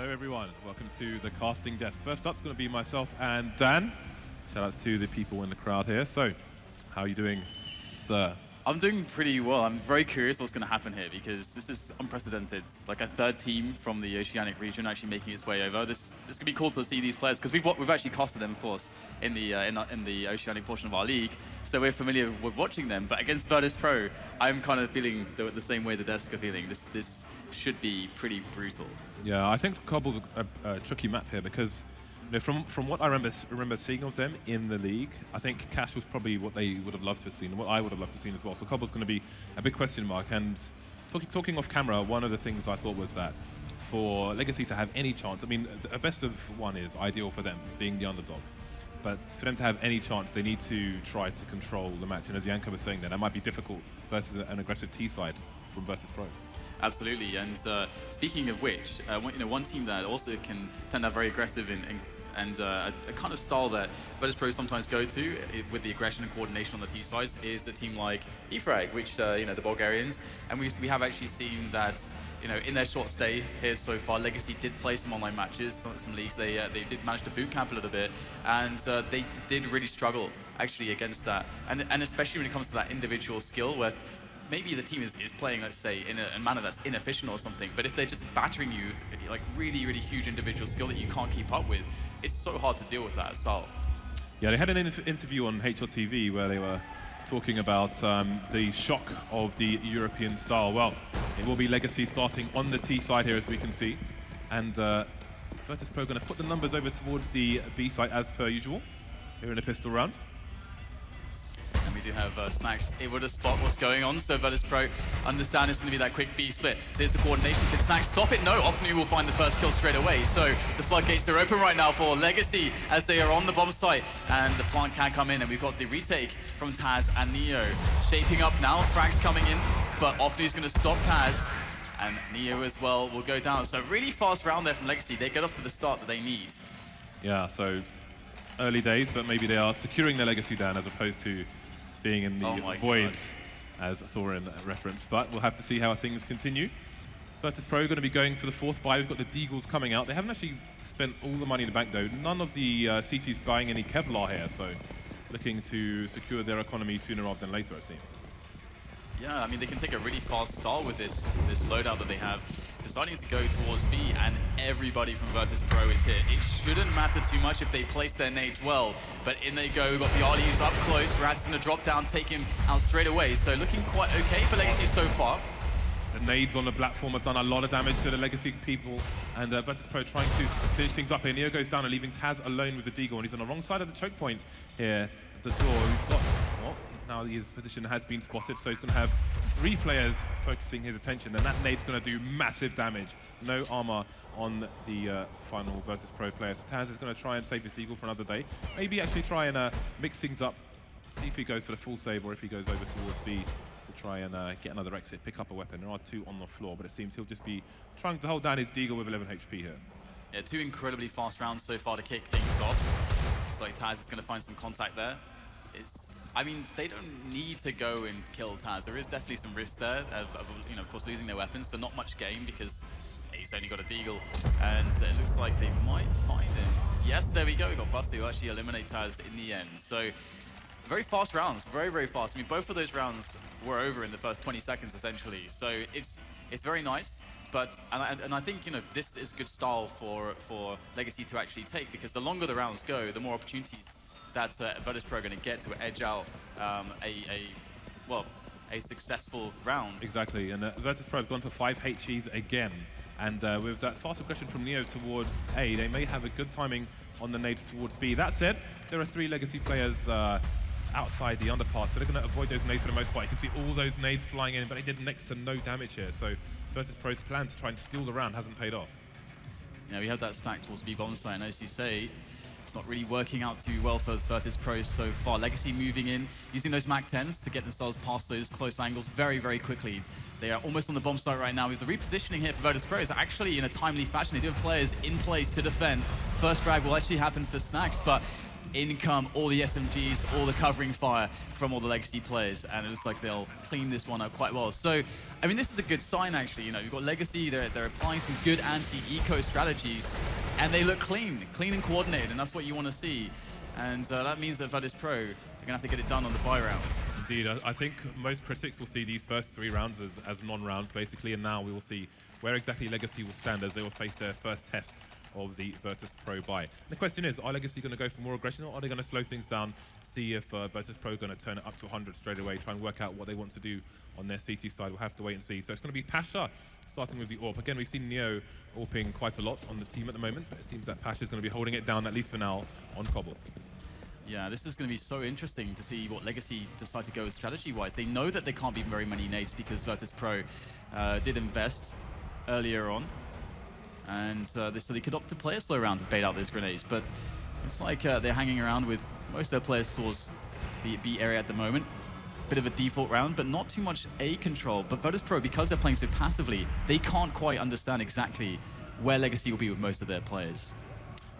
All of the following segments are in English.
Hello everyone, welcome to the casting desk. First up is going to be myself and Dan. Shout outs to the people in the crowd here. So, how are you doing, sir? I'm doing pretty well. I'm very curious what's going to happen here because this is unprecedented. It's like a third team from the Oceanic region actually making its way over. This could be cool to see these players because we've actually casted them, of course, in the Oceanic portion of our league. So we're familiar with watching them. But against Virtus Pro, I'm kind of feeling the same way the desk are feeling. This should be pretty brutal. Yeah, I think Cobble's a tricky map here because from what I remember seeing of them in the league, I think Cash was probably what they would have loved to have seen, and what I would have loved to have seen as well. So Cobble's going to be a big question mark. And talking off camera, one of the things I thought was that for Legacy to have any chance, I mean, a best of one is ideal for them, being the underdog. But for them to have any chance, they need to try to control the match. And as Yanko was saying there, that might be difficult versus an aggressive T side from Virtus Pro. Absolutely, and speaking of which, one team that also can tend to have very aggressive and a kind of style that Virtus Pro sometimes go to with the aggression and coordination on the T sides is a team like eFrag, which the Bulgarians, and we have actually seen that in their short stay here so far, Legacy did play some online matches, some leagues. They did manage to boot camp a little bit, and they did really struggle actually against that, and especially when it comes to that individual skill where maybe the team is playing, let's say, in a manner that's inefficient or something, but if they're just battering you with like really, really huge individual skill that you can't keep up with, it's so hard to deal with that style. Yeah, they had an interview on HLTV where they were talking about the shock of the European style. Well, it will be Legacy starting on the T side here, as we can see, and Virtus Pro going to put the numbers over towards the B side as per usual here in a pistol round. We do have Snacks able to spot what's going on, so Virtus Pro understand it's going to be that quick B split. So here's the coordination. Can Snacks stop it? No, Ofnu will find the first kill straight away. So the floodgates are open right now for Legacy as they are on the bomb site, and the plant can come in, and we've got the retake from Taz and Neo shaping up now. Frags coming in, but Ofnu's going to stop Taz, and Neo as well will go down. So really fast round there from Legacy. They get off to the start that they need. Yeah, so early days, but maybe they are securing their Legacy down as opposed to being in the void, as Thorin referenced. But we'll have to see how things continue. Virtus Pro going to be going for the force buy. We've got the Deagles coming out. They haven't actually spent all the money in the bank though. None of the CTs buying any Kevlar here, so looking to secure their economy sooner rather than later, it seems. Yeah, I mean, they can take a really fast start with this loadout that they have. Deciding to go towards B, and everybody from Virtus Pro is here. It shouldn't matter too much if they place their nades well, but in they go. We've got the RDUs up close. Raz going to drop down, take him out straight away. So looking quite okay for Legacy so far. The nades on the platform have done a lot of damage to the Legacy people, and Virtus Pro trying to finish things up here. Neo goes down and leaving Taz alone with the Deagle, and he's on the wrong side of the choke point here at the door. We've got, well, now his position has been spotted, so he's going to have 3 players focusing his attention, and that nade's going to do massive damage. No armor on the final Virtus Pro player. So Taz is going to try and save his Deagle for another day. Maybe actually try and mix things up, see if he goes for the full save or if he goes over towards B to try and get another exit, pick up a weapon. There are 2 on the floor, but it seems he'll just be trying to hold down his Deagle with 11 HP here. Yeah, 2 incredibly fast rounds so far to kick things off. Looks like Taz is going to find some contact there. I mean, they don't need to go and kill Taz. There is definitely some risk there of course, losing their weapons, but not much gain because he's only got a Deagle, and it looks like they might find him. Yes, there we go. We got Busty who actually eliminate Taz in the end. So very fast rounds, very, very fast. I mean, both of those rounds were over in the first 20 seconds essentially. So it's very nice. But and I think this is good style for Legacy to actually take, because the longer the rounds go, the more opportunities that Virtus Pro are going to get to edge out a successful round. Exactly, and Virtus Pro have gone for 5 HEs again, and with that fast aggression from Neo towards A, they may have a good timing on the nades towards B. That said, there are 3 Legacy players outside the underpass, so they're going to avoid those nades for the most part. You can see all those nades flying in, but they did next to no damage here, so Virtus Pro's plan to try and steal the round hasn't paid off. Yeah, we have that stack towards B bomb site, and as you say, it's not really working out too well for Virtus Pro so far. Legacy moving in, using those MAC-10s to get themselves past those close angles very, very quickly. They are almost on the bomb site right now. With the repositioning here for Virtus Pro is actually in a timely fashion. They do have players in place to defend. First frag will actually happen for Snacks, but in come all the SMGs, all the covering fire from all the Legacy players, and it looks like they'll clean this one up quite well. So, I mean, this is a good sign, actually. You know, you've got Legacy, they're applying some good anti-eco strategies, and they look clean and coordinated, and that's what you want to see. And that means that Virtus Pro are going to have to get it done on the buy rounds. Indeed, I think most critics will see these first 3 rounds as non-rounds, basically, and now we will see where exactly Legacy will stand as they will face their first test of the Virtus Pro buy. The question is, are Legacy going to go for more aggression, or are they going to slow things down, see if Virtus Pro are going to turn it up to 100 straight away, try and work out what they want to do on their CT side? We'll have to wait and see. So it's going to be Pasha starting with the AWP. Again, we've seen Neo AWPing quite a lot on the team at the moment, but it seems that Pasha is going to be holding it down, at least for now, on Cobble. Yeah, this is going to be so interesting to see what Legacy decide to go with strategy-wise. They know that there can't be very many nades because Virtus Pro did invest earlier on, and so they could opt to play a slow round to bait out those grenades. But it's like they're hanging around with most of their players towards the B area at the moment. Bit of a default round, but not too much A control. But Virtus Pro, because they're playing so passively, they can't quite understand exactly where Legacy will be with most of their players.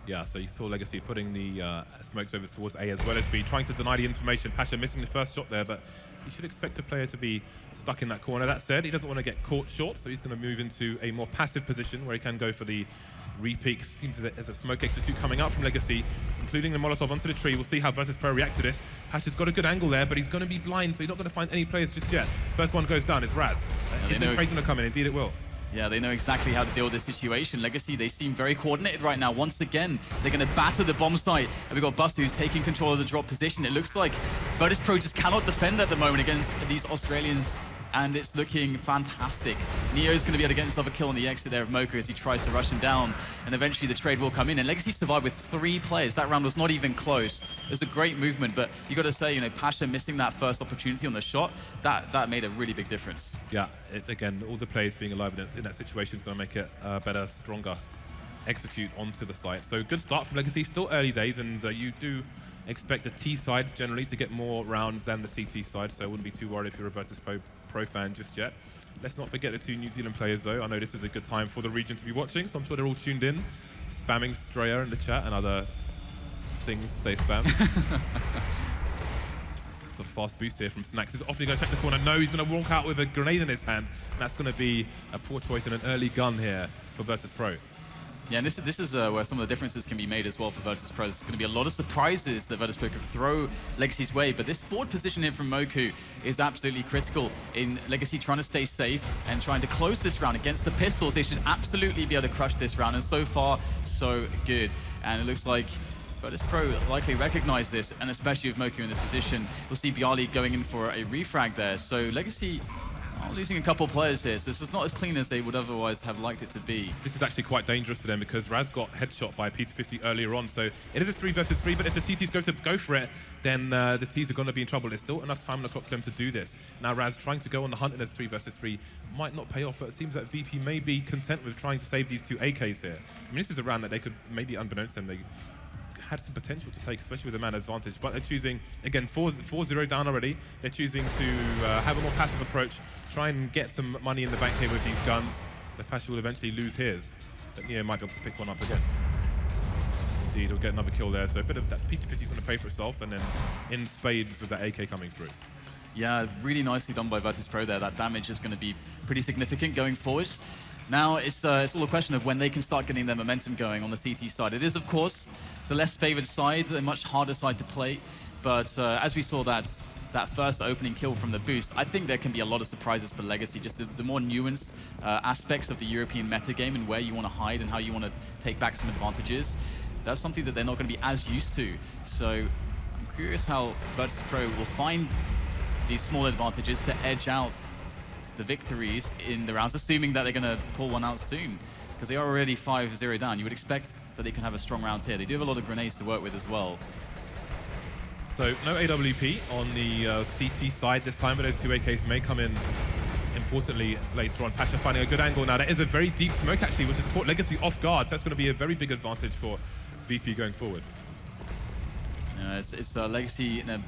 Yeah, so you saw Legacy putting the smokes over towards A as well as B, trying to deny the information. Pasha missing the first shot there, but you should expect a player to be stuck in that corner. That said, he doesn't want to get caught short, so he's going to move into a more passive position where he can go for the re-peaks. Seems that there's a smoke execute coming out from Legacy, including the Molotov onto the tree. We'll see how Virtus Pro react to this. Pasha's got a good angle there, but he's going to be blind, so he's not going to find any players just yet. First one goes down, it's Raz. Is the trade going to come in? Indeed it will. Yeah, they know exactly how to deal with this situation. Legacy, they seem very coordinated right now. Once again, they're going to batter the bomb site. And we've got Buster who's taking control of the drop position. It looks like Virtus Pro just cannot defend at the moment against these Australians, and it's looking fantastic. Neo's going to be able to get himself a kill on the exit there of Mocha as he tries to rush him down, and eventually the trade will come in. And Legacy survived with 3 players. That round was not even close. It was a great movement, but you got to say, you know, Pasha missing that first opportunity on the shot, that made a really big difference. Yeah, again, all the players being alive in that situation is going to make it better, stronger execute onto the site. So good start from Legacy, still early days, and you do expect the T sides generally to get more rounds than the CT side, so I wouldn't be too worried if you're a Virtus Pro fan just yet. Let's not forget the 2 New Zealand players though. I know this is a good time for the region to be watching, so I'm sure they're all tuned in, spamming Straya in the chat and other things they spam. Got a fast boost here from Snacks. He's often going to check the corner. No, he's going to walk out with a grenade in his hand. That's going to be a poor choice and an early gun here for Virtus Pro. Yeah, and this is where some of the differences can be made as well for Virtus Pro. There's going to be a lot of surprises that Virtus Pro could throw Legacy's way, but this forward position here from Moku is absolutely critical in Legacy trying to stay safe and trying to close this round against the pistols. They should absolutely be able to crush this round, and so far, so good. And it looks like Virtus Pro likely recognize this, and especially with Moku in this position. We'll see Bialy going in for a refrag there. So Legacy losing a couple players here, so this is not as clean as they would otherwise have liked it to be. This is actually quite dangerous for them because Raz got headshot by P250 earlier on, so it is a 3 versus 3, but if the CTs go for it, then the Ts are going to be in trouble. There's still enough time on the clock for them to do this. Now Raz trying to go on the hunt in a 3 versus 3 might not pay off, but it seems that VP may be content with trying to save these 2 AKs here. I mean, this is a round that they could, maybe unbeknownst to them, they had some potential to take, especially with the man advantage, but they're choosing, again, 4-0 down already. They're choosing to have a more passive approach, try and get some money in the bank here with these guns. The Pasha will eventually lose his, but Neo might be able to pick one up again. Indeed, he'll get another kill there, so a bit of that P250 is going to pay for itself, and then in spades with that AK coming through. Yeah, really nicely done by Virtus Pro there. That damage is going to be pretty significant going forwards. Now, it's all a question of when they can start getting their momentum going on the CT side. It is, of course, the less favored side, a much harder side to play. But as we saw that first opening kill from the boost, I think there can be a lot of surprises for Legacy, just the more nuanced aspects of the European metagame and where you want to hide and how you want to take back some advantages. That's something that they're not going to be as used to. So I'm curious how Virtus Pro will find these small advantages to edge out the victories in the rounds, assuming that they're going to pull one out soon, because they are already 5-0 down. You would expect that they can have a strong round here. They do have a lot of grenades to work with as well. So no AWP on the CT side this time, but those 2 AKs may come in importantly later on. Pasha finding a good angle now. That is a very deep smoke actually, which has caught Legacy off guard, so that's going to be a very big advantage for VP going forward. It's Legacy in a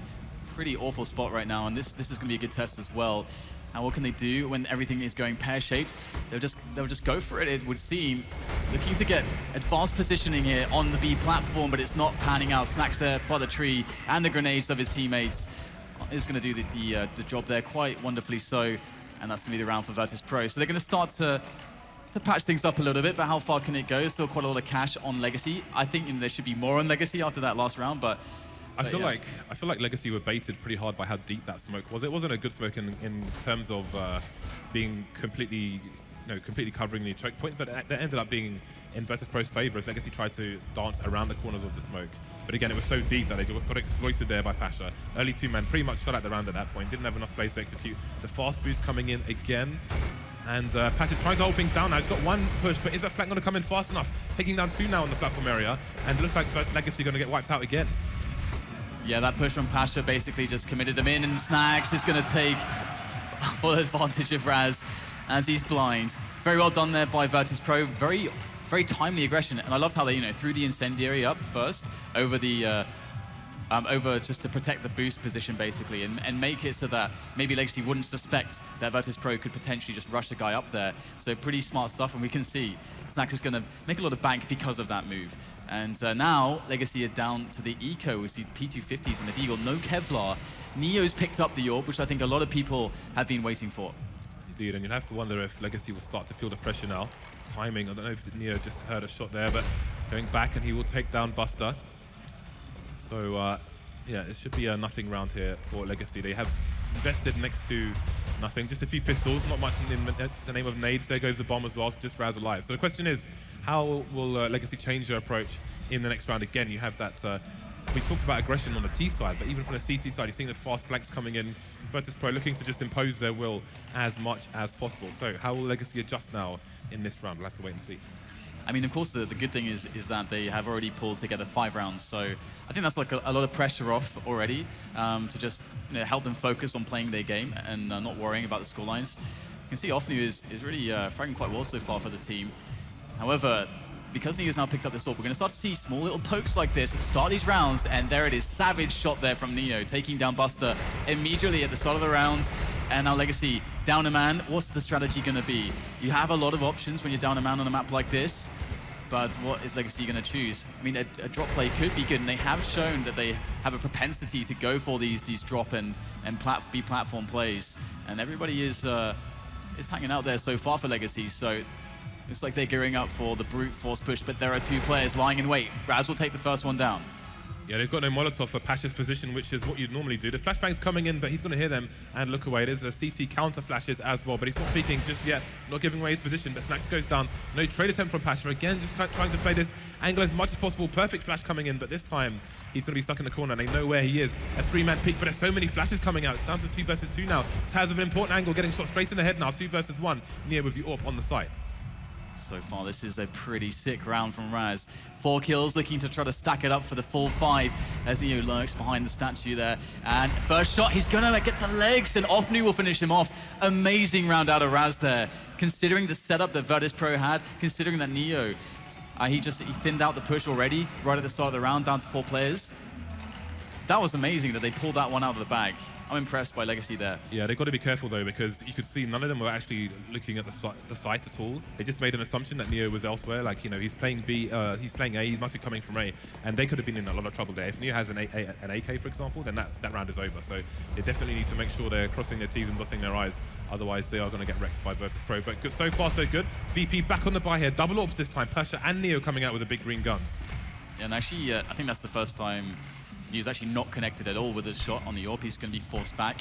pretty awful spot right now, and this is going to be a good test as well. And what can they do when everything is going pear-shaped? They'll just go for it, it would seem. Looking to get advanced positioning here on the B platform, but it's not panning out. Snacks there by the tree, and the grenades of his teammates is going to do the job there quite wonderfully so. And that's going to be the round for Virtus Pro. So they're going to start to patch things up a little bit, but how far can it go? There's still quite a lot of cash on Legacy. I think there should be more on Legacy after that last round, but I feel like Legacy were baited pretty hard by how deep that smoke was. It wasn't a good smoke in terms of being completely covering the choke point, but that ended up being in Virtus Pro's favor as Legacy tried to dance around the corners of the smoke. But again, it was so deep that they got exploited there by Pasha. Early two-man pretty much shut out the round at that point. Didn't have enough space to execute. The fast boost coming in again. And Pasha's trying to hold things down now. He's got one push, but is that flank going to come in fast enough? Taking down two now on the platform area. And it looks like Legacy going to get wiped out again. Yeah, that push from Pasha basically just committed them in, and Snags is going to take full advantage of Raz as he's blind. Very well done there by Virtus Pro. Very timely aggression, and I loved how they threw the incendiary up first over the over just to protect the boost position basically, and make it so that maybe Legacy wouldn't suspect that Virtus Pro could potentially just rush a guy up there. So pretty smart stuff, and we can see Snacks is going to make a lot of bank because of that move. And now Legacy are down to the eco. We see P250s and the Deagle, no Kevlar. Neo's picked up the AWP, which I think a lot of people have been waiting for. Indeed, and you'll have to wonder if Legacy will start to feel the pressure now. Timing, I don't know if Neo just heard a shot there, but going back and he will take down Buster. So yeah, it should be a nothing round here for Legacy. They have invested next to nothing, just a few pistols, not much in the name of nades. There goes the bomb as well, so just Raz alive. So the question is, how will Legacy change their approach in the next round? Again, you have that, we talked about aggression on the T side, but even from the CT side, you're seeing the fast flanks coming in. Virtus Pro looking to just impose their will as much as possible. So how will Legacy adjust now in this round? We'll have to wait and see. I mean, of course, the good thing is that they have already pulled together 5 rounds. So I think that's like a lot of pressure off already to just help them focus on playing their game and not worrying about the scorelines. You can see Offnu is really fragging quite well so far for the team. However, because Neo's now picked up this AWP, we're going to start to see small little pokes like this at the start of these rounds, and there it is, savage shot there from Neo, taking down Buster immediately at the start of the rounds. And now Legacy, down a man, what's the strategy going to be? You have a lot of options when you're down a man on a map like this, but what is Legacy going to choose? I mean, a drop play could be good, and they have shown that they have a propensity to go for these drop and B platform plays, and everybody is hanging out there so far for Legacy. So looks like they're gearing up for the brute force push, but there are 2 players lying in wait. Raz will take the first one down. Yeah, they've got no Molotov for Pasha's position, which is what you'd normally do. The flashbang's coming in, but he's going to hear them and look away. There's a CT counter flashes as well, but he's not peeking just yet, not giving away his position, but Snacks goes down. No trade attempt from Pasha. Again, just trying to play this angle as much as possible. Perfect flash coming in, but this time he's going to be stuck in the corner, and they know where he is. A 3-man peek, but there's so many flashes coming out. It's down to 2 versus 2 now. Taz with an important angle, getting shot straight in the head now. 2 versus 1. Neo with the AWP on the site. So far, this is a pretty sick round from Raz. 4 kills, looking to try to stack it up for the full 5 as Neo lurks behind the statue there. And first shot, he's gonna get the legs, and Offnu will finish him off. Amazing round out of Raz there. Considering the setup that Virtus Pro had, considering that Neo, he thinned out the push already, right at the start of the round, down to 4 players. That was amazing that they pulled that one out of the bag. I'm impressed by Legacy there. Yeah, they've got to be careful though, because you could see none of them were actually looking at the site at all. They just made an assumption that Neo was elsewhere. Like, he's playing B, he's playing A, he must be coming from A, and they could have been in a lot of trouble there. If Neo has an AK, for example, then that round is over. So they definitely need to make sure they're crossing their T's and dotting their I's. Otherwise, they are going to get wrecked by Virtus Pro. But good, so far, so good. VP back on the buy here. Double AWPs this time. Pasha and Neo coming out with the big green guns. Yeah, and actually, I think that's the first time he's actually not connected at all with his shot on the AWP. He's going to be forced back.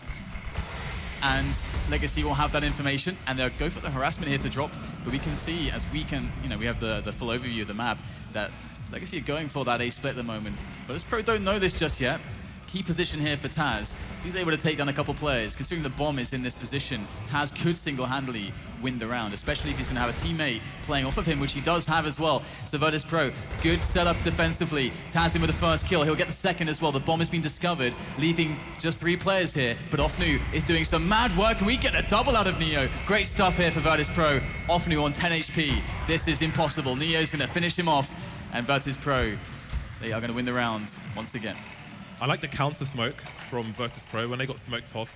And Legacy will have that information, and they'll go for the harassment here to drop. But we can see, as we have the full overview of the map, that Legacy are going for that A split at the moment. But as Pro don't know this just yet. Key position here for Taz. He's able to take down a couple players. Considering the bomb is in this position, Taz could single-handedly win the round, especially if he's going to have a teammate playing off of him, which he does have as well. So Virtus Pro, good setup defensively. Taz in with the first kill. He'll get the second as well. The bomb has been discovered, leaving just 3 players here. But Offnu is doing some mad work, and we get a double out of Neo. Great stuff here for Virtus Pro. Offnu on 10 HP. This is impossible. Neo's going to finish him off, and Virtus Pro, they are going to win the round once again. I like the counter smoke from Virtus Pro when they got smoked off.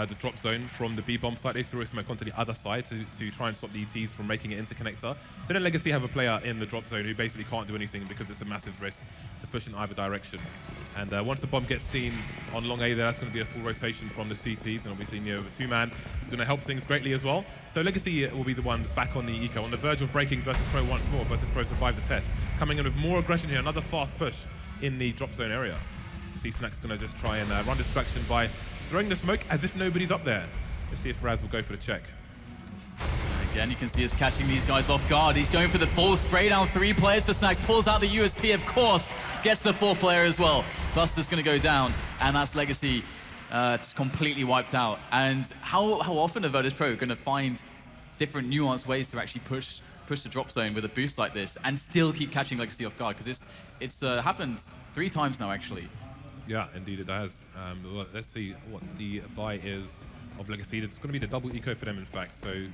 the drop zone from the B bomb site. They threw a smoke onto the other side to try and stop the ETs from making it into connector. So then Legacy have a player in the drop zone who basically can't do anything because it's a massive risk to push in either direction. And once the bomb gets seen on long A there, that's going to be a full rotation from the CTs, and obviously Neo with a two-man is going to help things greatly as well. So Legacy will be the ones back on the eco, on the verge of breaking Virtus Pro once more. Virtus Pro survived the test. Coming in with more aggression here, another fast push in the drop zone area. See Snack's going to just try and run distraction by throwing the smoke as if nobody's up there. Let's see if Raz will go for the check. Again, you can see us catching these guys off guard. He's going for the full spray down 3 players for Snacks, pulls out the USP, of course, gets the 4th player as well. Buster's going to go down, and that's Legacy just completely wiped out. And how often are Virtus Pro going to find different nuanced ways to actually push the drop zone with a boost like this and still keep catching Legacy off guard? Because it's happened 3 times now, actually. Yeah, indeed it has. Well, let's see what the buy is of Legacy. It's going to be the double eco for them, in fact. So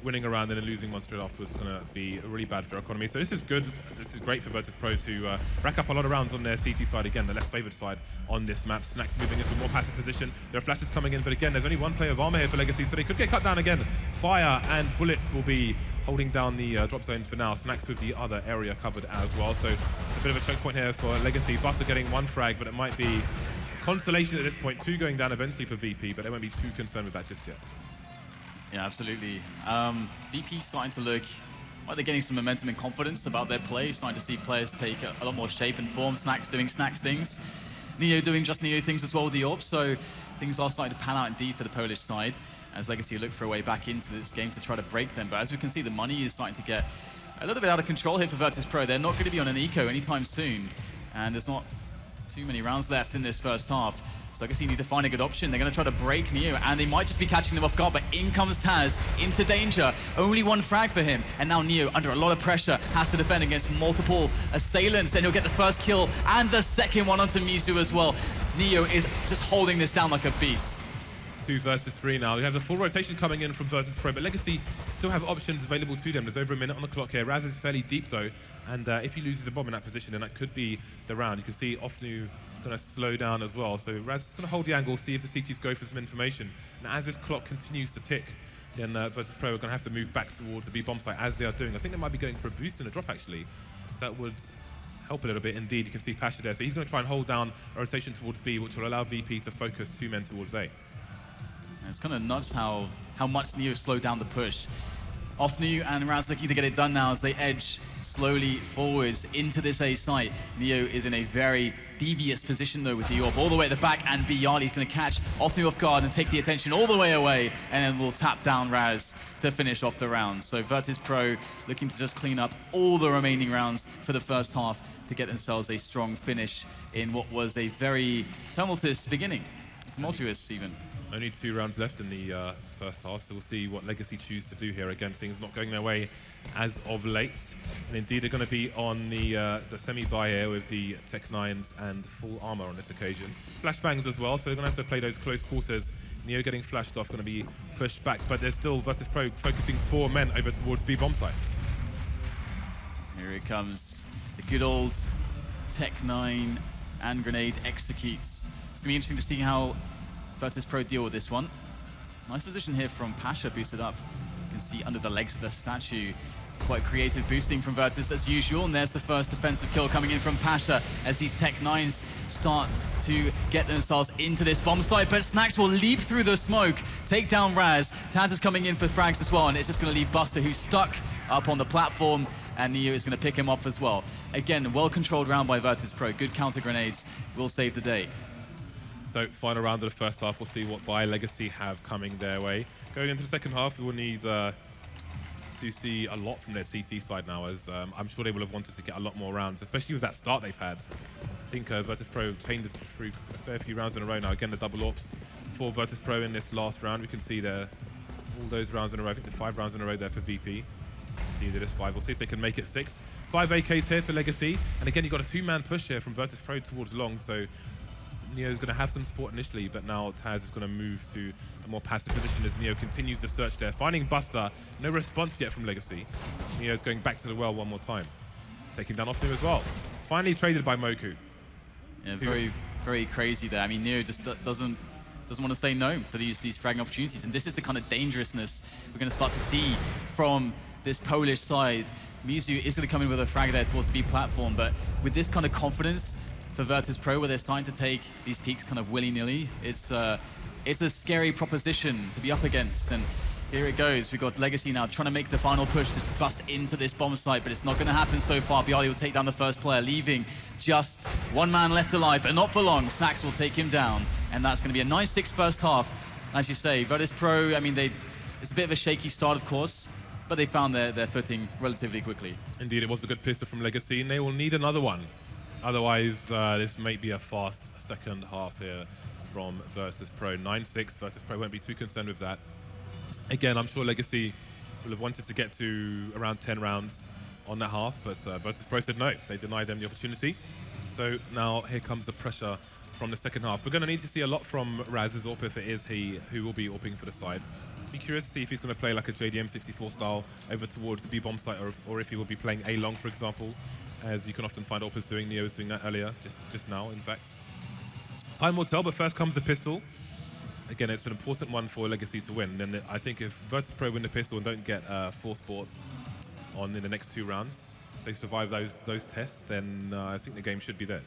winning a round and then losing one straight afterwards is going to be really bad for their economy. So this is good. This is great for Virtus Pro to rack up a lot of rounds on their CT side again, the less favored side on this map. Snacks moving into a more passive position. There are flashes coming in, but again, there's only 1 player of armor here for Legacy, so they could get cut down again. Fire and bullets will be holding down the drop zone for now. Snacks with the other area covered as well. So it's a bit of a choke point here for Legacy. Buster getting 1 frag, but it might be consolation at this point. 2 going down eventually for VP, but they won't be too concerned with that just yet. Yeah, absolutely. VP starting to look like they're getting some momentum and confidence about their play, starting to see players take a lot more shape and form. Snacks doing Snacks things. Neo doing just Neo things as well with the AWP, so things are starting to pan out indeed for the Polish side as Legacy look for a way back into this game to try to break them. But as we can see, the money is starting to get a little bit out of control here for Virtus Pro. They're not going to be on an eco anytime soon, and there's not too many rounds left in this first half. So Legacy need to find a good option. They're going to try to break Neo, and they might just be catching them off guard, but in comes Taz into danger. Only 1 frag for him, and now Neo, under a lot of pressure, has to defend against multiple assailants. Then he'll get the first kill, and the second one onto Mizu as well. Neo is just holding this down like a beast. 2 versus 3 now. We have the full rotation coming in from Virtus Pro, but Legacy still have options available to them. There's over a minute on the clock here. Raz is fairly deep though, and if he loses a bomb in that position, then that could be the round. You can see Ofnu going to slow down as well. So Raz is going to hold the angle, see if the CTs go for some information. And as this clock continues to tick, then Virtus Pro are going to have to move back towards the B bomb site as they are doing. I think they might be going for a boost and a drop actually. That would help a little bit indeed. You can see Pasha there. So he's going to try and hold down a rotation towards B, which will allow VP to focus 2 men towards A. It's kind of nuts how much Neo slowed down the push. Ofnu and Raz looking to get it done now as they edge slowly forwards into this A site. Neo is in a very devious position though with the AWP all the way at the back, and Yali's going to catch Ofnu off guard and take the attention all the way away, and then we'll tap down Raz to finish off the round. So Virtus Pro looking to just clean up all the remaining rounds for the first half to get themselves a strong finish in what was a very tumultuous beginning. Tumultuous even. Only 2 rounds left in the first half, so we'll see what Legacy choose to do here. Again, things not going their way as of late. And indeed, they're going to be on the semi-buy here with the Tech 9s and full armor on this occasion. Flashbangs as well, so they're going to have to play those close quarters. Neo getting flashed off, going to be pushed back, but there's still Virtus Pro focusing 4 men over towards B bomb site. Here it comes. The good old Tech 9 and grenade executes. It's going to be interesting to see how Virtus Pro deal with this one. Nice position here from Pasha, boosted up. You can see under the legs of the statue. Quite creative boosting from Virtus as usual, and there's the first defensive kill coming in from Pasha as these Tech 9s start to get themselves into this bomb site, but Snacks will leap through the smoke, take down Raz. Taz is coming in for frags as well, and it's just going to leave Buster, who's stuck up on the platform, and Neo is going to pick him off as well. Again, well-controlled round by Virtus Pro. Good counter grenades will save the day. So final round of the first half, we'll see what buy Legacy have coming their way. Going into the second half, we will need to see a lot from their CT side now, as I'm sure they will have wanted to get a lot more rounds, especially with that start they've had. I think Virtus Pro chained us through a fair few rounds in a row now. Again, the double AWPs for Virtus Pro in this last round. We can see there all those rounds in a row. I think the 5 rounds in a row there for VP. See that it's 5. We'll see if they can make it 6. 5 AKs here for Legacy. And again, you've got a 2-man push here from Virtus Pro towards long, so Neo's going to have some support initially, but now Taz is going to move to a more passive position as Neo continues to search there. Finding Buster, no response yet from Legacy. Neo's going back to the well one more time. Taking down Ofnu as well. Finally traded by Moku. Yeah, very, very crazy there. I mean, Neo just doesn't doesn't want to say no to these fragging opportunities. And this is the kind of dangerousness we're going to start to see from this Polish side. Mizu is going to come in with a frag there towards the B platform, but with this kind of confidence for Virtus.pro, where they're starting to take these peaks kind of willy-nilly, it's a scary proposition to be up against. And here it goes. We've got Legacy now trying to make the final push to bust into this bomb site, but it's not going to happen so far. byali will take down the first player, leaving just one man left alive, but not for long. Snax will take him down, and that's going to be a 9-6 first half. As you say, Virtus.pro, I mean, it's a bit of a shaky start, of course, but they found their footing relatively quickly. Indeed, it was a good pistol from Legacy, and they will need another one. Otherwise, this may be a fast second half here from Virtus.pro. 9-6, Virtus.pro won't be too concerned with that. Again, I'm sure Legacy will have wanted to get to around 10 rounds on that half, but Virtus.pro said no. They denied them the opportunity. So now here comes the pressure from the second half. We're going to need to see a lot from Raz's AWP if it is he who will be AWPing for the side. Be curious to see if he's going to play like a JDM64 style over towards the B-bomb site, or if he will be playing A-long, for example, as you can often find AWPers doing. Neo was doing that earlier, just now, in fact. Time will tell, but first comes the pistol. Again, it's an important one for Legacy to win. And I think if Virtus.pro win the pistol and don't get Force Sport on in the next 2 rounds, if they survive those tests, then I think the game should be theirs.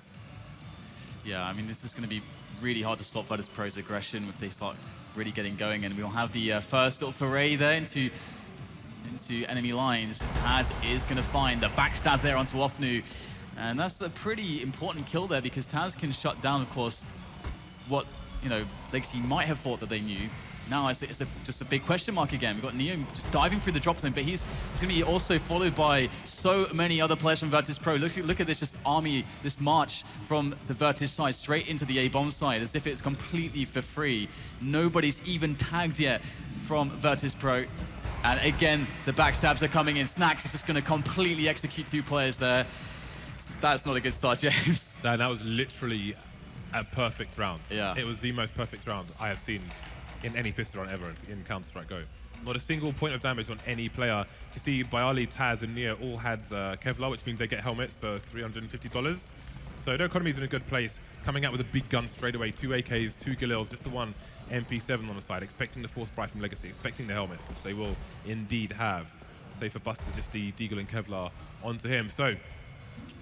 Yeah, I mean, this is going to be really hard to stop Virtus.pro's aggression if they start really getting going. And we'll have the first little foray there into enemy lines. Taz is going to find the backstab there onto Ofnu. And that's a pretty important kill there, because Taz can shut down, of course, what Legacy might have thought that they knew. Now it's just a big question mark again. We've got Neo just diving through the drop zone, but he's going to be also followed by so many other players from Virtus.pro. Look at this just army, this march from the Virtus side straight into the A-bomb side, as if it's completely for free. Nobody's even tagged yet from Virtus.pro. And again, the backstabs are coming in. Snax is just going to completely execute 2 players there. That's not a good start, James. That was literally a perfect round. Yeah. It was the most perfect round I have seen in any pistol round ever in Counter-Strike Go. Not a single point of damage on any player. You see, byali, Taz, and Neo all had Kevlar, which means they get helmets for $350. So their economy is in a good place. Coming out with a big gun straight away, 2 AKs, 2 Galils, just the 1 MP7 on the side, expecting the Force Spray from Legacy, expecting the helmets, which they will indeed have. Save for Buster, just the Deagle and Kevlar onto him. So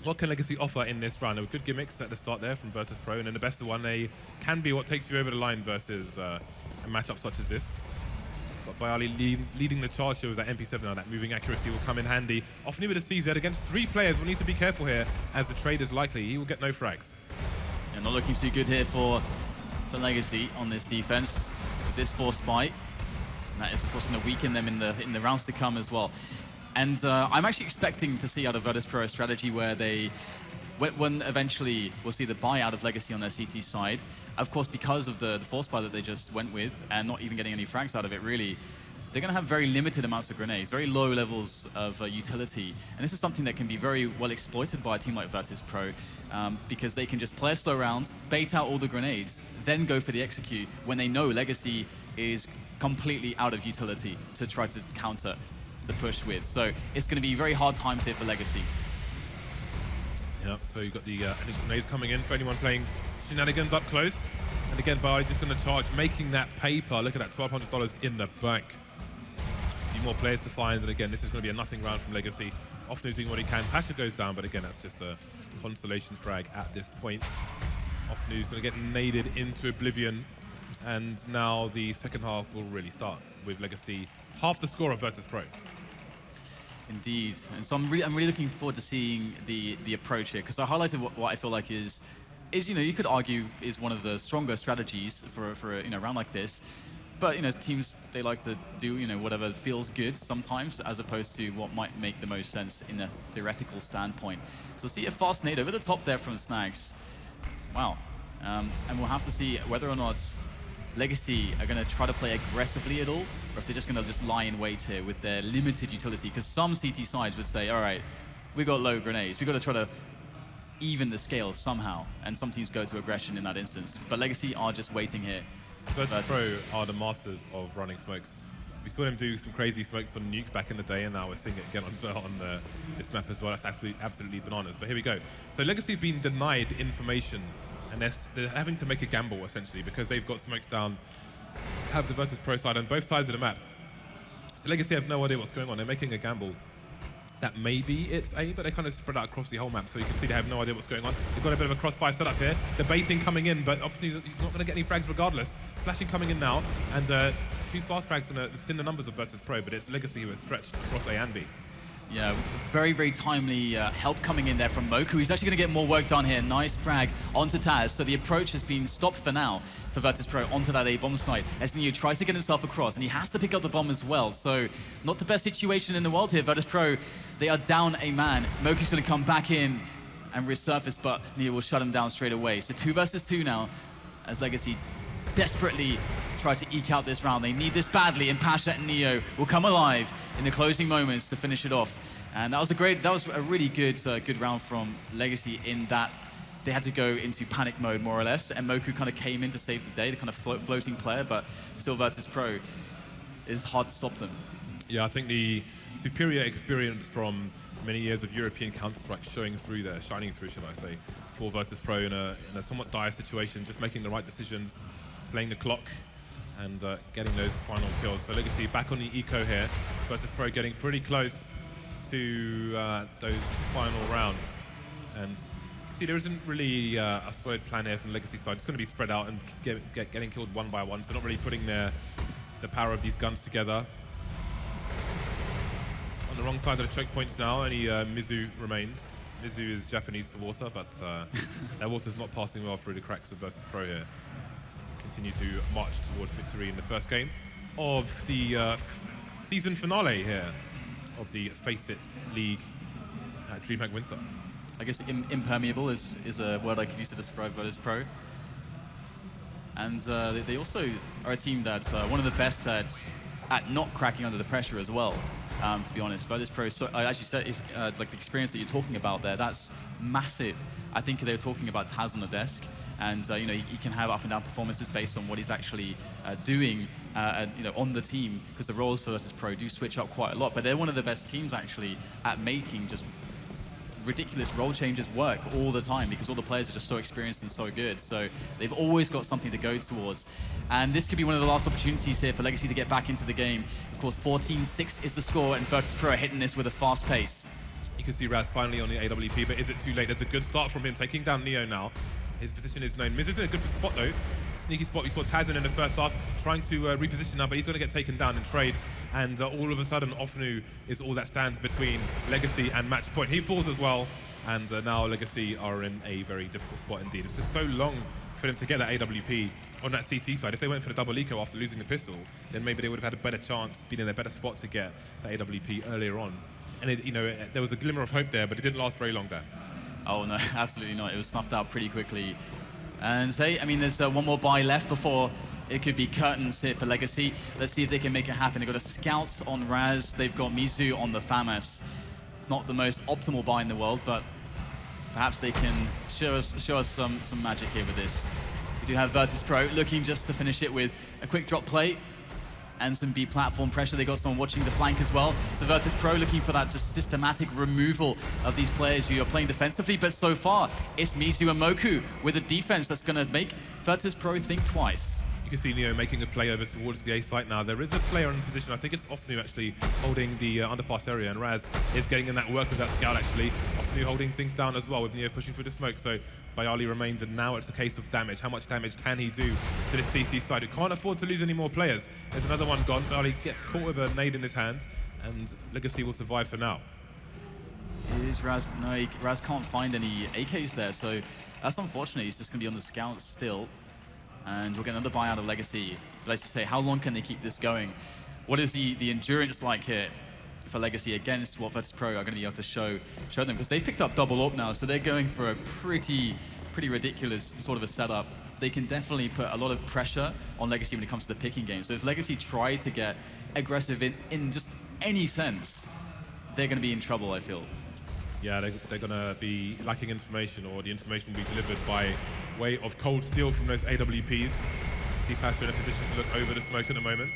what can Legacy offer in this round? There were good gimmicks at the start there from Virtus.pro, and then the best of one, they can be what takes you over the line versus a matchup such as this. But byali leading the charge here with that MP7 now, that moving accuracy will come in handy. Often with a CZ against 3 players, we'll need to be careful here, as the trade is likely. He will get no frags. Yeah, not looking too good here for Legacy on this defense with this Force Spite. And that is, of course, going to weaken them in the rounds to come as well. And I'm actually expecting to see out of Virtus.pro a strategy where they, when eventually we'll see the buy out of Legacy on their CT side, of course, because of the Force Buy that they just went with and not even getting any frags out of it, really, they're going to have very limited amounts of grenades, very low levels of utility. And this is something that can be very well exploited by a team like Virtus.pro, because they can just play a slow round, bait out all the grenades, then go for the execute when they know Legacy is completely out of utility to try to counter the push with. So it's going to be very hard times here for Legacy. Yeah, so you've got the grenades coming in for anyone playing shenanigans up close. And again, byali just going to charge, making that paper. Look at that, $1,200 in the bank. A few more players to find, and again, this is going to be a nothing round from Legacy. Often doing what he can. Pasha goes down, but again, that's just a consolation frag at this point. Ofnu's going to get naded into oblivion, and now the second half will really start with Legacy half the score of Virtus.pro. Indeed, and so I'm really looking forward to seeing the approach here, because I highlighted what I feel like is you could argue is one of the stronger strategies for a round like this. But teams, they like to do whatever feels good sometimes, as opposed to what might make the most sense in a theoretical standpoint. So we'll see a fast nade over the top there from Snax. Wow, and we'll have to see whether or not Legacy are going to try to play aggressively at all, or if they're just going to just lie in wait here with their limited utility. Because some CT sides would say, all right, we got low grenades, we got to try to even the scales somehow, and some teams go to aggression in that instance. But Legacy are just waiting here. Virtus.pro are the masters of running smokes. We saw them do some crazy smokes on Nuke back in the day, and now we're seeing it again on this map as well. That's absolutely bananas. But here we go. So Legacy have been denied information And they're having to make a gamble, essentially, because they've got smokes down, have the Virtus Pro side on both sides of the map. So Legacy have no idea what's going on. They're making a gamble that maybe it's A, but they kind of spread out across the whole map, so you can see they have no idea what's going on. They've got a bit of a crossfire setup here. The baiting coming in, but obviously he's not going to get any frags regardless. Flashing coming in now, and 2 fast frags going to thin the numbers of Virtus Pro, but it's Legacy who are stretched across A and B. Yeah, very, very timely help coming in there from Moku. He's actually going to get more work done here. Nice frag onto Taz. So the approach has been stopped for now for Virtus Pro onto that A-bomb site as Neo tries to get himself across, and he has to pick up the bomb as well. So not the best situation in the world here. Virtus Pro, they are down a man. Moku's going to come back in and resurface, but Neo will shut him down straight away. So 2 versus 2 now as Legacy desperately try to eke out this round. They need this badly, and Pasha and Neo will come alive in the closing moments to finish it off. And that was a really good round from Legacy in that they had to go into panic mode more or less, and Moku kind of came in to save the day, the kind of floating player, but still Virtus Pro is hard to stop them. Yeah, I think the superior experience from many years of European Counter-Strike shining through, should I say, for Virtus Pro in a somewhat dire situation, just making the right decisions, playing the clock, and getting those final kills. So Legacy back on the eco here. Virtus Pro getting pretty close to those final rounds. And see, there isn't really a solid plan here from Legacy side. It's going to be spread out and getting killed one by one. So not really putting the power of these guns together. On the wrong side of the choke points now, only Mizu remains. Mizu is Japanese for water, but their water's not passing well through the cracks of Virtus Pro here. Continue to march towards victory in the first game of the season finale here of the Faceit League at DreamHack Winter. I guess impermeable is a word I could use to describe Virtus Pro. And they also are a team that's one of the best at not cracking under the pressure as well, to be honest. Virtus Pro, so I actually said, like the experience that you're talking about there, that's massive. I think they were talking about Taz on the desk. And you know, he can have up and down performances based on what he's actually doing, you know, on the team, because the roles for Virtus Pro do switch up quite a lot. But they're one of the best teams actually at making just ridiculous role changes work all the time, because all the players are just so experienced and so good. So they've always got something to go towards. And this could be one of the last opportunities here for Legacy to get back into the game. Of course, 14-6 is the score, and Virtus Pro are hitting this with a fast pace. You can see Raz finally on the AWP, but is it too late? There's a good start from him, taking down Neo now. His position is known. Mizu's in a good spot though. Sneaky spot. We saw Tazin in the first half trying to reposition now, but he's going to get taken down in trades. And all of a sudden, Ofnu is all that stands between Legacy and match point. He falls as well, and now Legacy are in a very difficult spot indeed. It's just so long for them to get that AWP on that CT side. If they went for the double eco after losing the pistol, then maybe they would have had a better chance, been in a better spot to get the AWP earlier on. And you know, there was a glimmer of hope there, but it didn't last very long there. Oh no, absolutely not. It was snuffed out pretty quickly. And I mean, there's one more buy left before it could be curtains here for Legacy. Let's see if they can make it happen. They've got a Scout on Raz. They've got Mizu on the FAMAS. It's not the most optimal buy in the world, but perhaps they can show us some magic here with this. We do have Virtus Pro looking just to finish it with a quick drop play and some B platform pressure. They got someone watching the flank as well. So Virtus Pro looking for that just systematic removal of these players who are playing defensively. But so far, it's Mizu and Moku with a defense that's going to make Virtus Pro think twice. You can see Neo making a play over towards the A site now. There is a player in position. I think it's Ofnu actually holding the underpass area, and Raz is getting in that work with that Scout actually. Ofnu holding things down as well with Neo pushing through the smoke. So Bayali remains, and now it's a case of damage. How much damage can he do to this CT side? It can't afford to lose any more players. There's another one gone. Bayali gets caught with a nade in his hand, and Legacy will survive for now. Is Raz? No, Raz can't find any AKs there, so that's unfortunate. He's just going to be on the Scout still. And we'll get another buy out of Legacy. Let's just say, how long can they keep this going? What is the endurance like here for Legacy against what Virtus Pro are going to be able to show them? Because they picked up double up now, so they're going for a pretty ridiculous sort of a setup. They can definitely put a lot of pressure on Legacy when it comes to the picking game. So if Legacy try to get aggressive in just any sense, they're going to be in trouble, I feel. Yeah, they're going to be lacking information, or the information will be delivered by way of cold steel from those AWPs. See Pasha in a position to look over the smoke at the moment.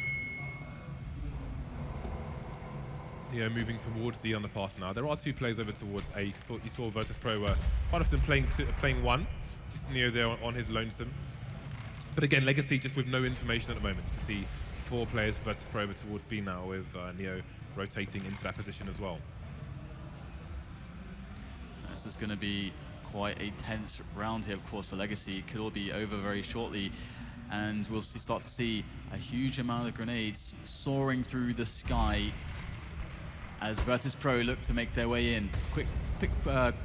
Yeah, moving towards the underpass now. There are two players over towards A. You saw Virtus Pro quite often playing one. Just Neo there on his lonesome. But again, Legacy just with no information at the moment. You can see 4 players for Virtus Pro over towards B now with Neo rotating into that position as well. This is going to be quite a tense round here, of course, for Legacy. It could all be over very shortly. And we'll start to see a huge amount of grenades soaring through the sky as Virtus Pro look to make their way in. Quick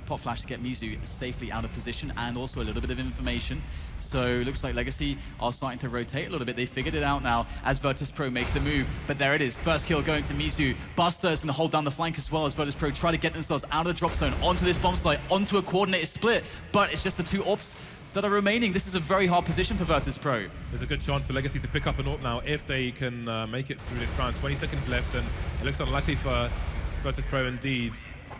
pop flash to get Mizu safely out of position, and also a little bit of information. So looks like Legacy are starting to rotate a little bit. They figured it out now as Virtus Pro make the move. But there it is, first kill going to Mizu. Buster is going to hold down the flank as well as Virtus Pro try to get themselves out of the drop zone, onto this bomb site, onto a coordinated split. But it's just the 2 AWPs that are remaining. This is a very hard position for Virtus Pro. There's a good chance for Legacy to pick up an AWP now if they can make it through this round. 20 seconds left, and it looks unlikely for Virtus Pro indeed.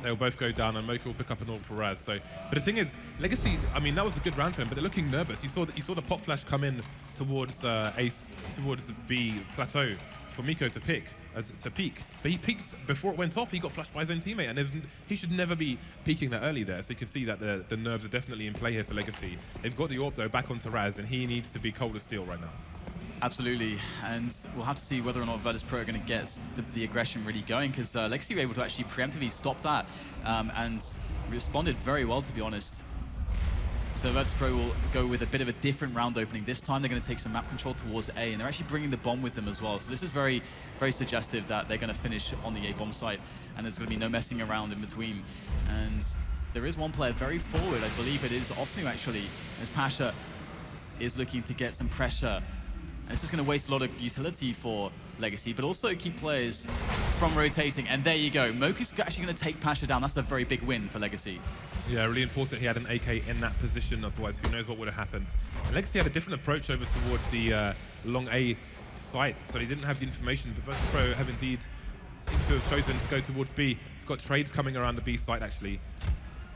They'll both go down, and Mocha will pick up an AWP for Raz. So, but the thing is, Legacy, I mean, that was a good round for them, but they're looking nervous. You saw the pop flash come in towards towards the B plateau for Miko to peek. But he peeked before it went off. He got flashed by his own teammate, and he should never be peeking that early there. So you can see that the nerves are definitely in play here for Legacy. They've got the AWP though back onto Raz, and he needs to be cold as steel right now. Absolutely, and we'll have to see whether or not Virtus Pro are going to get the aggression really going, because Legacy were able to actually preemptively stop that and responded very well, to be honest. So Virtus Pro will go with a bit of a different round opening. This time they're going to take some map control towards A, and they're actually bringing the bomb with them as well. So this is very, very suggestive that they're going to finish on the A bomb site, and there's going to be no messing around in between. And there is one player very forward, I believe it is Ofnu actually, as Pasha is looking to get some pressure. And this is going to waste a lot of utility for Legacy, but also keep players from rotating. And there you go. Mocha's actually going to take Pasha down. That's a very big win for Legacy. Yeah, really important he had an AK in that position, otherwise who knows what would have happened. And Legacy had a different approach over towards the long A site, so they didn't have the information, but Virtus Pro have indeed seemed to have chosen to go towards B. We've got trades coming around the B site actually.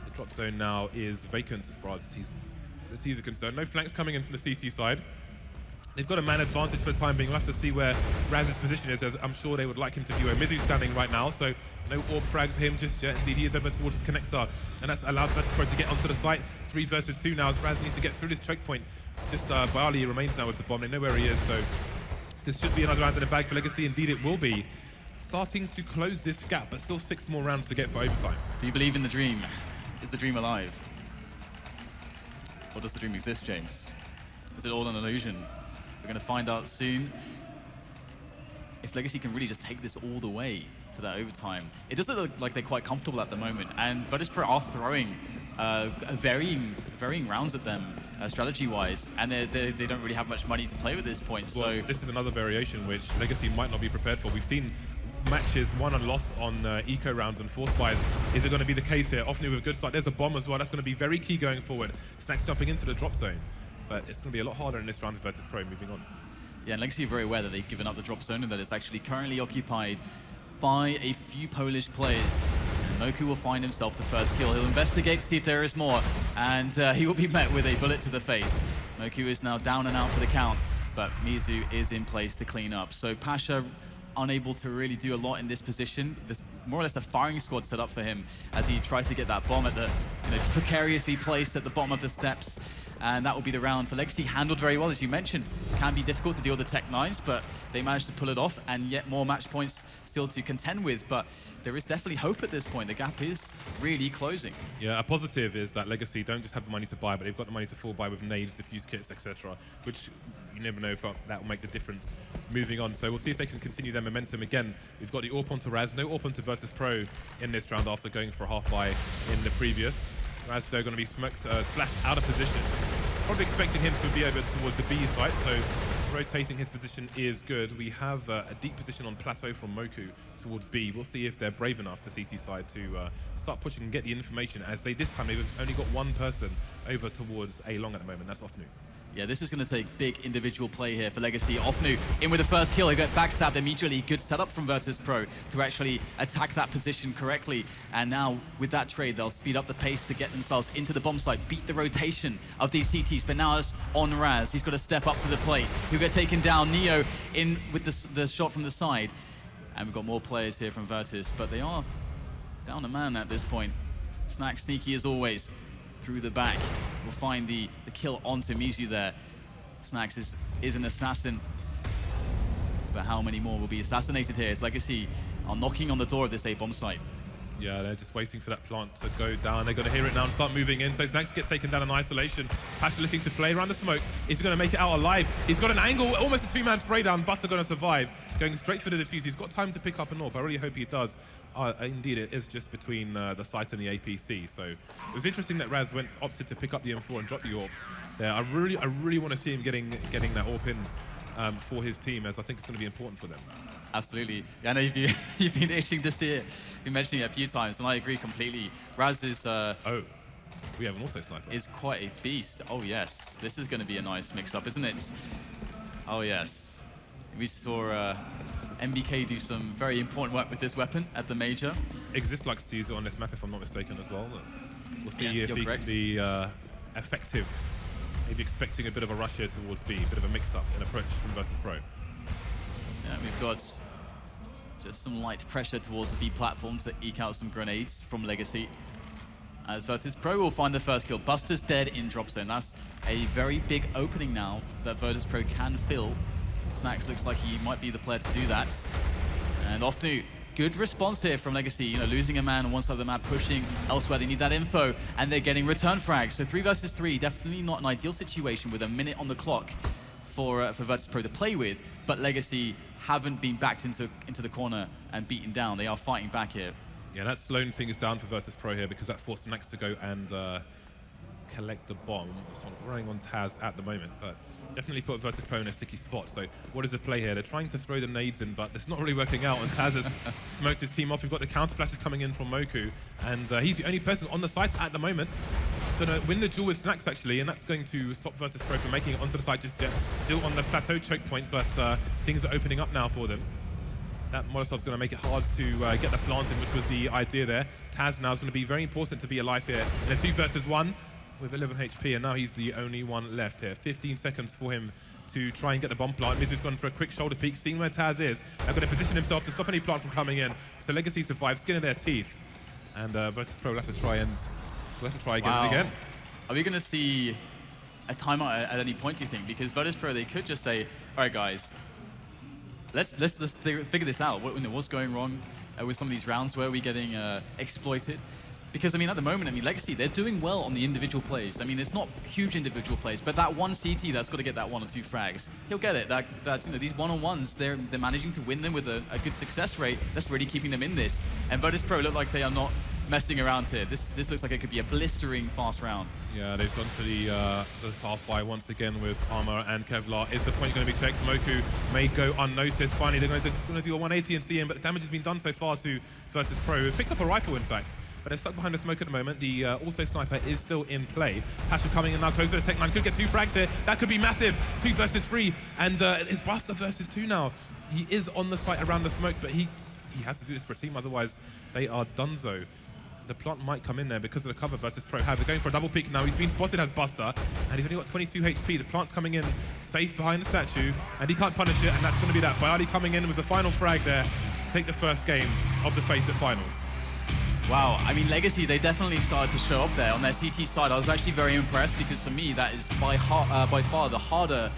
The drop zone now is vacant as far as the T's are concerned. No flanks coming in from the CT side. They've got a man advantage for the time being. We'll have to see where Raz's position is, as I'm sure they would like him to be where Mizu's standing right now, so no AWP frag for him just yet. Indeed, he is over towards the connector, and that's allowed Virtus Pro to get onto the site. 3 versus 2 now, as Raz needs to get through this choke point. Just Bali remains now with the bomb. They know where he is, so this should be another round in the bag for Legacy. Indeed, it will be. Starting to close this gap, but still 6 more rounds to get for overtime. Do you believe in the dream? Is the dream alive? Or does the dream exist, James? Is it all an illusion? We're going to find out soon if Legacy can really just take this all the way to that overtime. It does look like they're quite comfortable at the moment, and Virtus Pro are throwing varying rounds at them strategy-wise, and they don't really have much money to play with at this point. Well, so this is another variation which Legacy might not be prepared for. We've seen matches won and lost on eco rounds and force buys. Is it going to be the case here? Often with a good start. There's a bomb as well. That's going to be very key going forward. Snacks jumping into the drop zone. But it's going to be a lot harder in this round for Virtus Pro moving on. Yeah, and Legacy are very aware that they've given up the drop zone and that it's actually currently occupied by a few Polish players. And Moku will find himself the first kill. He'll investigate to see if there is more, and he will be met with a bullet to the face. Moku is now down and out for the count, but Mizu is in place to clean up. So Pasha unable to really do a lot in this position. There's more or less a firing squad set up for him as he tries to get that bomb at the, just precariously placed at the bottom of the steps. And that will be the round for Legacy. Handled very well, as you mentioned. Can be difficult to deal with the Tech 9s, but they managed to pull it off, and yet more match points still to contend with. But there is definitely hope at this point. The gap is really closing. Yeah, a positive is that Legacy don't just have the money to buy, but they've got the money to full buy with nades, diffuse kits, etc., which you never know if that will make the difference moving on. So we'll see if they can continue their momentum. Again, we've got the AWP onto Raz, no AWP onto Virtus Pro in this round after going for a half buy in the previous. Raz, though, going to be splashed out of position. Probably expecting him to be over towards the B site, so rotating his position is good. We have a deep position on plateau from Moku towards B. We'll see if they're brave enough, the CT side, to start pushing and get the information, as this time they've only got one person over towards A long at the moment. That's Ofnu. Yeah, this is going to take big individual play here for Legacy. Ofnu in with the first kill. He got backstabbed immediately. Good setup from Virtus Pro to actually attack that position correctly. And now with that trade, they'll speed up the pace to get themselves into the bomb site, beat the rotation of these CTs. But now it's on Raz. He's got to step up to the plate. He'll get taken down. Neo in with the shot from the side. And we've got more players here from Virtus, but they are down a man at this point. Snack sneaky as always. through the back. Will find the kill onto Mizu there. Snax is an assassin. But how many more will be assassinated here? As Legacy are knocking on the door of this A-bomb site. Yeah, they're just waiting for that plant to go down. They're going to hear it now and start moving in. So Snax gets taken down in isolation. Pasha looking to play around the smoke. Is he going to make it out alive? He's got an angle, almost a two-man spray down. Buster going to survive. Going straight for the defuse. He's got time to pick up an AWP. I really hope he does. Indeed, it is just between the site and the APC. So it was interesting that Raz opted to pick up the M4 and drop the AWP. Yeah, I really want to see him getting that AWP in for his team, as I think it's going to be important for them. Absolutely. Yeah, I know you've been itching to see it. You've been mentioning it a few times, and I agree completely. Raz is... oh, we have an also sniper. Is quite a beast. Oh, yes. This is going to be a nice mix-up, isn't it? Oh, yes. We saw MBK do some very important work with this weapon at the major. Exist likes to use it on this map, if I'm not mistaken, as well. We'll see if he correct. can be effective. Maybe expecting a bit of a rush here towards B, a bit of a mix-up in approach from Virtus Pro. Yeah, we've got just some light pressure towards the B platform to eke out some grenades from Legacy. As Virtus Pro will find the first kill. Buster's dead in drop zone. That's a very big opening now that Virtus Pro can fill. Snax looks like he might be the player to do that. And off to good response here from Legacy. You know, losing a man on one side of the map, pushing elsewhere. They need that info, and they're getting return frags. So 3 versus 3, definitely not an ideal situation with a minute on the clock for Virtus Pro to play with. But Legacy haven't been backed into the corner and beaten down. They are fighting back here. Yeah, that slowing things down for Virtus Pro here, because that forced Snax to go and collect the bomb. It's running on Taz at the moment, but definitely put Virtus Pro in a sticky spot. So what is the play here? They're trying to throw the nades in, but it's not really working out, and Taz has smoked his team off. We've got the counter flashes coming in from Moku, and he's the only person on the site at the moment. Going to win the duel with Snax, actually, and that's going to stop Virtus Pro from making it onto the site just yet. Still on the plateau choke point, but things are opening up now for them. That Molotov's going to make it hard to get the plant in, which was the idea there. Taz now is going to be very important to be alive here in a 2 versus 1 with 11 HP, and now he's the only one left here. 15 seconds for him to try and get the bomb plant. Mizu's gone for a quick shoulder peek, seeing where Taz is. They're going to position himself to stop any plant from coming in. So Legacy survives, skin in their teeth. And Virtus Pro will have to try again and again. Are we going to see a timeout at any point, do you think? Because Virtus Pro, they could just say, all right, guys, let's just figure this out. What's going wrong with some of these rounds? Where are we getting exploited? Because, I mean, at the moment, I mean, Legacy, they're doing well on the individual plays. I mean, it's not huge individual plays, but that one CT that's got to get that 1 or 2 frags, he'll get it. That's, you know, these one-on-ones, they're managing to win them with a good success rate. That's really keeping them in this. And Virtus Pro look like they are not messing around here. This looks like it could be a blistering fast round. Yeah, they've gone for the half-buy once again with Armor and Kevlar. Is the point going to be checked? Moku may go unnoticed. Finally, they're going to do a 180 and see him, but the damage has been done so far to Virtus Pro. It picked up a rifle, in fact, but they're stuck behind the smoke at the moment. The auto sniper is still in play. Pasha coming in now, close to the Tech 9. Could get 2 frags here. That could be massive. 2 versus 3, and it's Buster versus 2 now. He is on the site around the smoke, but he has to do this for a team, otherwise they are donezo. The plant might come in there because of the cover Virtus Pro have. They're going for a double peek now. He's been spotted as Buster, and he's only got 22 HP. The plant's coming in safe behind the statue, and he can't punish it, and that's going to be that. Bayali coming in with the final frag there to take the first game of the Faceit finals. Wow, I mean, Legacy, they definitely started to show up there on their CT side. I was actually very impressed, because for me, that is by far the harder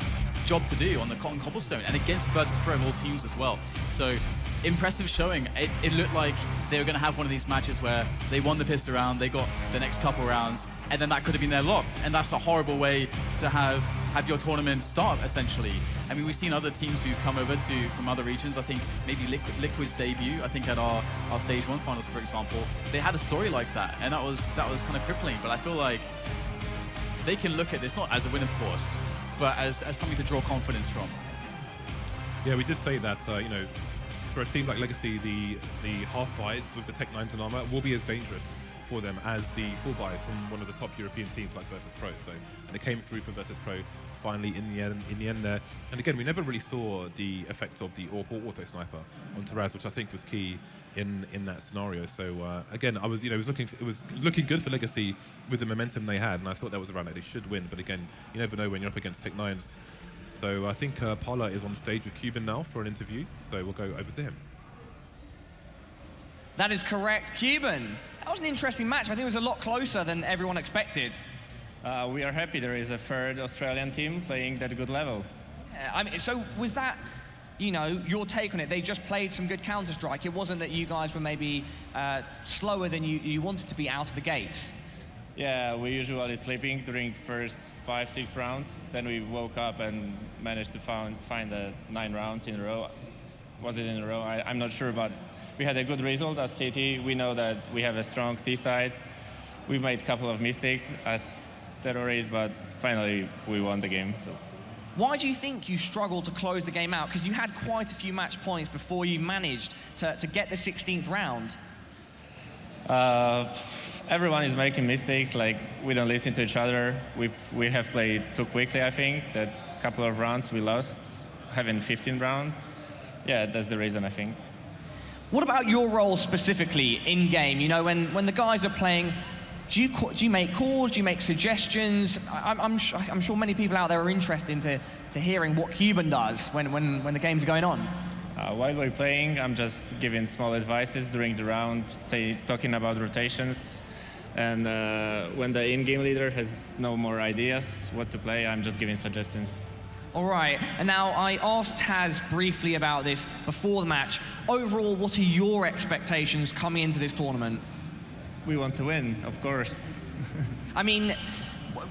job to do on the Cobblestone, and against Virtus Pro all teams as well. So impressive showing. It looked like they were going to have one of these matches where they won the pistol round, they got the next couple rounds, and then that could have been their lot. And that's a horrible way to have your tournament start, essentially. I mean, we've seen other teams who come over from other regions. I think maybe Liquid's debut, I think at our Stage 1 finals, for example, they had a story like that, and that was kind of crippling. But I feel like they can look at this not as a win, of course, but as something to draw confidence from. Yeah, we did say that, you know, for a team like Legacy, the half buys with the Tech 9s and Armor will be as dangerous for them as the full buys from one of the top European teams like Virtus Pro. So, and it came through for Virtus Pro finally in the end there. And again, we never really saw the effect of the auto sniper on Taraz, which I think was key in that scenario. So again, it was looking good for Legacy with the momentum they had, and I thought that was a round that they should win. But again, you never know when you're up against Tech 9s. So I think Parla is on stage with Cuban now for an interview, so we'll go over to him. That is correct. Cuban, that was an interesting match. I think it was a lot closer than everyone expected. We are happy there is a third Australian team playing that good level. Yeah, I mean, so was that, you know, your take on it? They just played some good Counter-Strike. It wasn't that you guys were maybe slower than you wanted to be out of the gate. Yeah, we usually sleeping during first 5-6 rounds. Then we woke up and managed to find the 9 rounds in a row. Was it in a row? I'm not sure, but we had a good result as City. We know that we have a strong T side. We made a couple of mistakes as terrorists, but finally we won the game. So. Why do you think you struggled to close the game out? Because you had quite a few match points before you managed to get the 16th round. Everyone is making mistakes, like we don't listen to each other. We have played too quickly, I think. That couple of rounds we lost, having 15 round. Yeah, that's the reason, I think. What about your role specifically in game? You know, when the guys are playing, do you make calls? Do you make suggestions? I'm sure many people out there are interested to hearing what Cuban does when the game's going on. While we're playing, I'm just giving small advices during the round, talking about rotations. And when the in-game leader has no more ideas what to play, I'm just giving suggestions. All right, and now I asked Taz briefly about this before the match. Overall, what are your expectations coming into this tournament? We want to win, of course. I mean,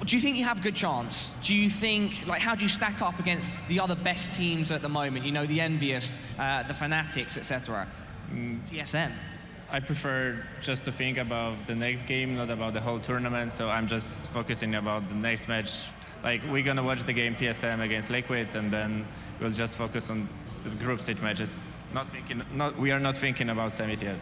do you think you have a good chance? Do you think, like, how do you stack up against the other best teams at the moment? You know, the Envious, the Fanatics, etc. TSM. I prefer just to think about the next game, not about the whole tournament. So I'm just focusing about the next match. Like, we're gonna watch the game TSM against Liquid, and then we'll just focus on the group stage matches. We are not thinking about semis yet.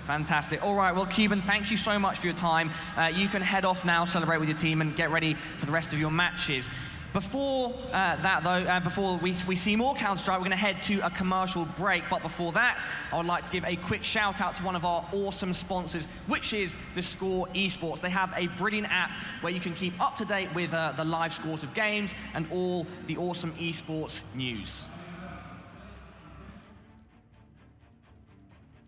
Fantastic. All right, well, Cuban, thank you so much for your time. You can head off now, celebrate with your team, and get ready for the rest of your matches. Before that, though, before we see more Counter-Strike, we're going to head to a commercial break. But before that, I would like to give a quick shout-out to one of our awesome sponsors, which is theScore eSports. They have a brilliant app where you can keep up to date with the live scores of games and all the awesome eSports news.